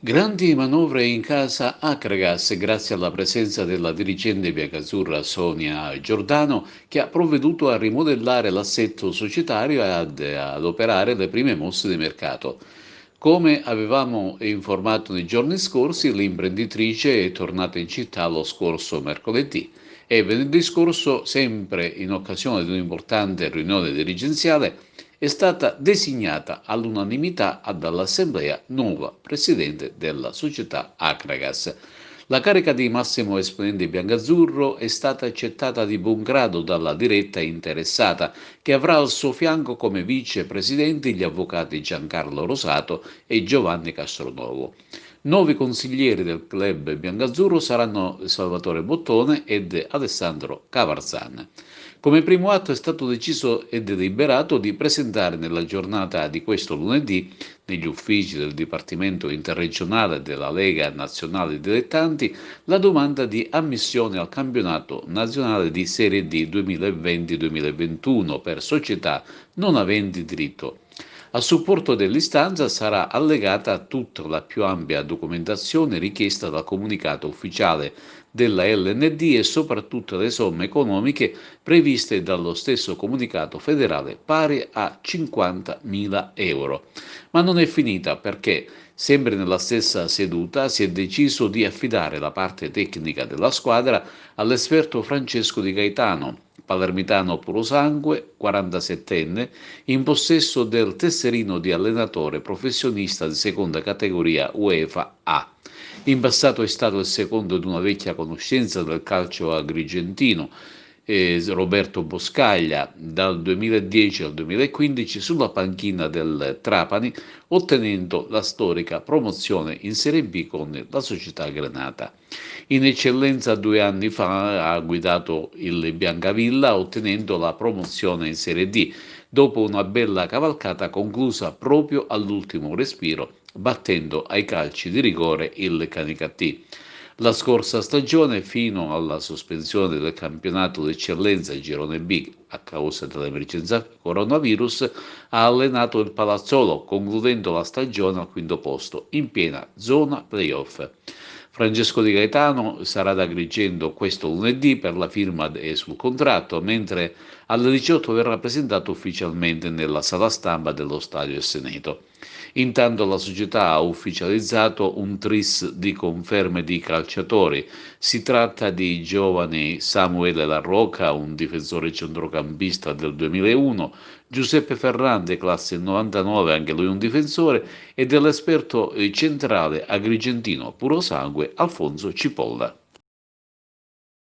Grandi manovre in casa Acragas grazie alla presenza della dirigente biancazzurra Sonia Giordano che ha provveduto a rimodellare l'assetto societario e ad operare le prime mosse di mercato. Come avevamo informato nei giorni scorsi, l'imprenditrice è tornata in città lo scorso mercoledì e venerdì scorso, sempre in occasione di un'importante riunione dirigenziale, è stata designata all'unanimità dall'Assemblea nuova presidente della società Acragas. La carica di massimo esponente biancazzurro è stata accettata di buon grado dalla diretta interessata, che avrà al suo fianco come vicepresidenti gli avvocati Giancarlo Rosato e Giovanni Castronovo. Nuovi consiglieri del club biancazzurro saranno Salvatore Bottone ed Alessandro Cavarzan. Come primo atto è stato deciso e deliberato di presentare nella giornata di questo lunedì, negli uffici del Dipartimento Interregionale della Lega Nazionale Dilettanti, la domanda di ammissione al campionato nazionale di Serie D 2020-2021 per società non aventi diritto. A supporto dell'istanza sarà allegata tutta la più ampia documentazione richiesta dal comunicato ufficiale della LND e soprattutto le somme economiche previste dallo stesso comunicato federale pari a 50.000 euro. Ma non è finita perché, sempre nella stessa seduta, si è deciso di affidare la parte tecnica della squadra all'esperto Francesco Di Gaetano, palermitano purosangue, 47enne, in possesso del tesserino di allenatore professionista di seconda categoria UEFA A. In passato è stato il secondo di una vecchia conoscenza del calcio agrigentino, Roberto Boscaglia, dal 2010 al 2015 sulla panchina del Trapani, ottenendo la storica promozione in Serie B con la società Granata. In eccellenza 2 anni fa ha guidato il Biancavilla ottenendo la promozione in Serie D, dopo una bella cavalcata conclusa proprio all'ultimo respiro, battendo ai calci di rigore il Canicattì. La scorsa stagione, fino alla sospensione del campionato d'eccellenza Girone B a causa dell'emergenza coronavirus, ha allenato il Palazzolo, concludendo la stagione al quinto posto, in piena zona playoff. Francesco Di Gaetano sarà ad Agrigento questo lunedì per la firma sul contratto, mentre alle 18 verrà presentato ufficialmente nella sala stampa dello Stadio Seneto. Intanto la società ha ufficializzato un tris di conferme di calciatori. Si tratta di giovane Samuele La Rocca, un difensore centrocampista del 2001, Giuseppe Ferrante, classe 99, anche lui un difensore, e dell'esperto centrale agrigentino purosangue Alfonso Cipolla.